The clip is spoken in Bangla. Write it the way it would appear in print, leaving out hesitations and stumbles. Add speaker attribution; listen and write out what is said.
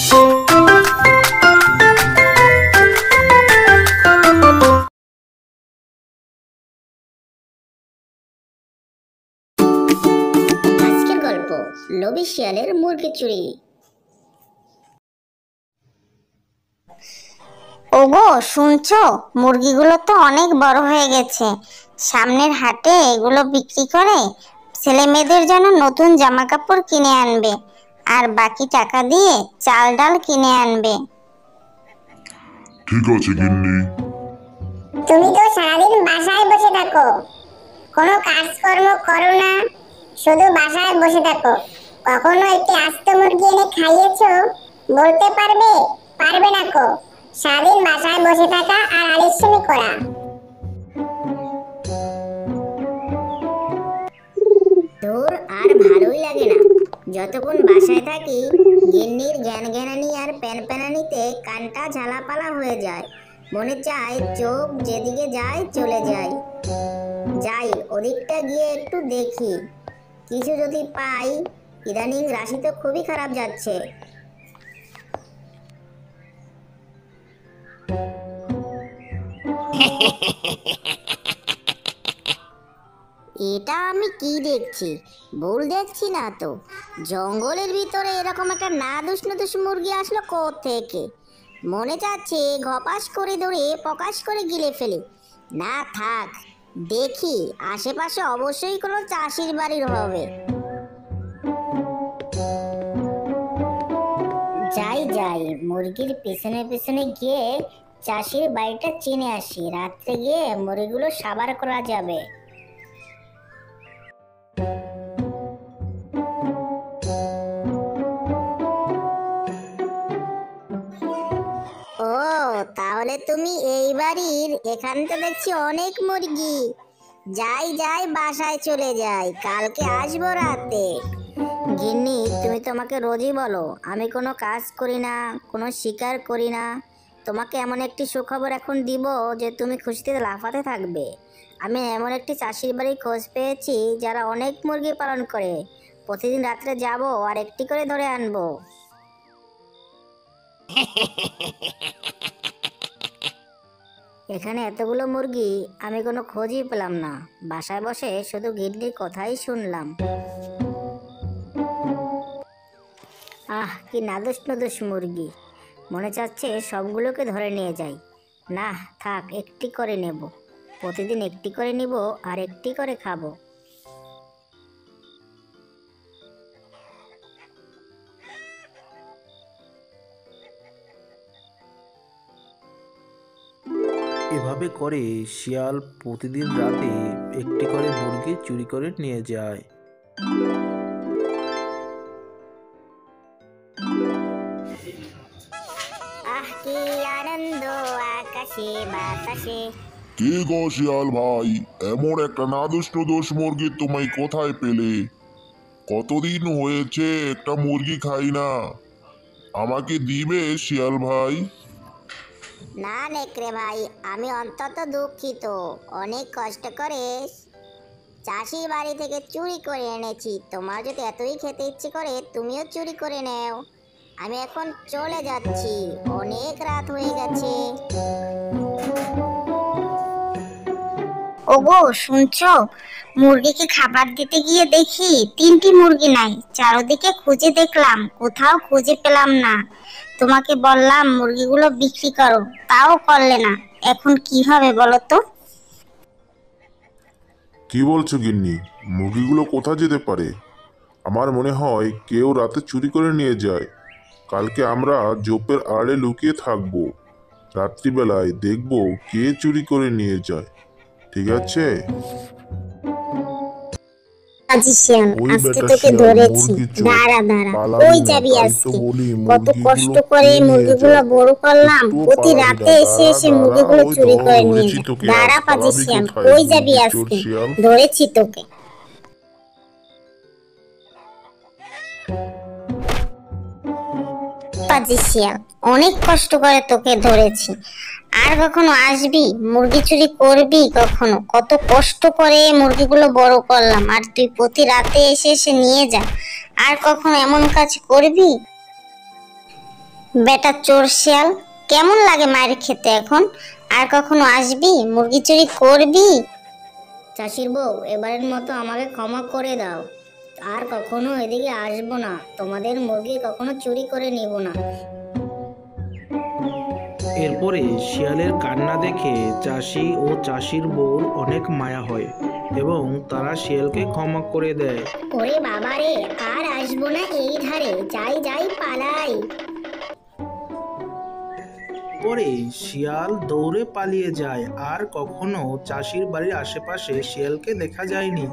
Speaker 1: আজকের গল্প লোভী শিয়ালের মুরগি চুরি।
Speaker 2: ওগো শুনছো, মুরগিগুলো তো অনেক বড় হয়ে গেছে। সামনের হাটে এগুলো বিক্রি করে ছেলে মেয়েদের জন্য নতুন জামা কাপড় কিনে আনবে, আর বাকি টাকা দিয়ে চাল ডাল কিনে আনবে।
Speaker 3: ঠিক আছে গিন্নি।
Speaker 4: তুমি তো সারাদিন বাসায় বসে থাকো, কোনো কাজকর্ম করো না, শুধু বাসায় বসে থাকো। কখনো একটি আস্ত মুরগি এনে খাইয়েছো? বলতে পারবে? পারবে না কো। সারাদিন বাসায় বসে থাকা আর আলিস্যমি করা।
Speaker 1: তোর আর ভালোই লাগে না। যতক্ষণ বাসায় থাকি গিন্নির জ্ঞান জ্ঞানানি আর প্যান প্যানানিতে কানটা ঝালাপালা হয়ে যায়। মনে চায় চোখ যেদিকে যায় চলে যায়। যাই ওদিকটা গিয়ে একটু দেখি, কিছু যদি পাই। ইদানিং রাশি তো খুবই খারাপ যাচ্ছে। এটা আমি কি দেখছি? ভুল দেখছি না তো? জঙ্গলের ভিতরে এরকম একটা নাদুস নুদুস মুরগি আসলো কোত্থেকে? মনে চাচ্ছে ঘপাস করে ধরে প্রকাশ করে গিলে ফেলি। না থাক, দেখি আশেপাশে অবশ্যই কোনো চাষির বাড়ির হবে। যাই যাই, মুরগির পেছনে পেছনে গিয়ে চাষির বাড়িটা চিনে আসি। রাত্রে গিয়ে মুরগিগুলো সাবার করা যাবে। ও তাহলে তুমি এই বাড়ির? এখানে তো দেখছি অনেক মুরগি। যাই যাই, বাসায় চলে যাই, কালকে আসবো রাতে। গিন্নি, তুমি তো আমাকে রোজই বলো আমি কোনো কাজ করি না, কোনো শিকার করি না। তোমাকে এমন একটি সুখবর এখন দিব যে তুমি খুশিতে লাফাতে থাকবে। আমি এমন একটি চাষির বাড়ি খোঁজ পেয়েছি যারা অনেক মুরগি পালন করে। প্রতিদিন রাত্রে যাব আর একটি করে ধরে আনবো। এখানে এতগুলো মুরগি আমি কোনো খোঁজই পেলাম না। বাসায় বসে শুধু গিন্নির কথাই শুনলাম। আহ, কি নাদুস নুদুস মুরগি! মনে চাচ্ছে সবগুলোকে ধরে নিয়ে যাই। না থাক, একটি করে নেব। প্রতিদিন একটি করে নিব আর একটি করে খাবো।
Speaker 5: এভাবে করে শিয়াল প্রতিদিন রাতে একটি করে মুরগি চুরি করে নিয়ে যায়।
Speaker 1: আহ, কি আনন্দ আকাশে বাতাসে!
Speaker 3: কে গো শিয়াল ভাই, এমন একটা নাদুস নুদুস মুরগি তুমি কোথায় পেলে? কতদিন হয়েছে একটা মুরগি খাই না। আমাকে দিবে শিয়াল ভাই?
Speaker 1: না নেকড়ে ভাই, আমি অন্তত দুঃখিত। অনেক কষ্ট করে চাষির বাড়ি থেকে চুরি করে এনেছি। তোমার যদি এতই খেতে ইচ্ছে করে তুমিও চুরি করে নেও। আমি এখন চলে যাচ্ছি, অনেক রাত হয়ে গেছে।
Speaker 2: ওগো শুনছো, মুরগিকে খাবার দিতে গিয়ে দেখি 3টি মুরগি নাই। চারদিকে খুঁজে দেখলাম, কোথাও খুঁজে পেলাম না। তোমাকে বললাম মুরগিগুলো বিক্রি করো, তাও করলে না। এখন কি হবে বলো তো?
Speaker 3: কি বলছো গিন্নি? মুরগিগুলো কোথায় যেতে পারে? আমার মনে হয় কেউ রাতে চুরি করে নিয়ে যায়। কালকে আমরা ঝোপের আড়ে লুকিয়ে থাকবো। রাত্রিবেলায় দেখবো কে চুরি করে নিয়ে যায়। ঠিক আছে?
Speaker 2: আজি শিয়াল,
Speaker 3: ওই
Speaker 2: আজকে
Speaker 3: বেটা
Speaker 2: তোকে
Speaker 3: শিয়াল,
Speaker 2: ধরেছি।
Speaker 3: মুরগি চোর।
Speaker 2: দাঁড়া দাঁড়া,
Speaker 3: পালাবি
Speaker 2: কই
Speaker 3: না,
Speaker 2: যাবি
Speaker 3: তাই তো
Speaker 2: আজকে?
Speaker 3: বলি
Speaker 2: কত কষ্ট
Speaker 3: মুরগিগুলো
Speaker 2: করে
Speaker 3: কে নিয়ে
Speaker 2: মুরগিগুলো
Speaker 3: যায়।
Speaker 2: বড় করলাম,
Speaker 3: একটুও
Speaker 2: প্রতি
Speaker 3: পালাবি
Speaker 2: রাতে
Speaker 3: না।
Speaker 2: এসে এসে
Speaker 3: দাঁড়া,
Speaker 2: মুরগিগুলো
Speaker 3: ওই
Speaker 2: চুরি করে নিয়ে
Speaker 3: ধরেছি
Speaker 2: যায়।
Speaker 3: তোকে।
Speaker 2: দাঁড়া
Speaker 3: আজ
Speaker 2: পাজি
Speaker 3: পালাবি
Speaker 2: শিয়াল,
Speaker 3: কোথায়
Speaker 2: কই যাবি
Speaker 3: মুরগি চোর
Speaker 2: আজকে?
Speaker 3: শিয়াল?
Speaker 2: ধরেছি তোকে। পাজি শিয়াল, অনেক কষ্ট করে তোকে ধরেছি। আর কখনো আসবি? মুরগি চুরি করবি কখনো? কত কষ্ট করে মুরগিগুলো বড় করলাম, আর তুই প্রতি রাতে এসে এসে নিয়ে যা। আর কখনো এমন কাজ করবি? বেটা চোর শিয়াল, কেমন লাগে মায়ের খেতে এখন? আর কখনো আসবি, মুরগি চুরি করবি?
Speaker 1: চাষির বউ, এবারের মতো আমাকে ক্ষমা করে দাও। আর কখনো এদিকে আসবো না, তোমাদের মুরগি কখনো চুরি করে নিব না।
Speaker 5: এরপরে শিয়ালের কান্না দেখে চাষি ও চাষির বউর অনেক মায়া হয় এবং তারা শিয়ালকে ক্ষমা করে দেয়।
Speaker 1: ওরে বাবা রে, আর আসবো না এই ধারে, যাই যাই পালাই।
Speaker 5: পরে শিয়াল দৌড়ে পালিয়ে যায়, আর কখনো চাষির বাড়ির আশেপাশে শিয়ালকে দেখা যায়নি।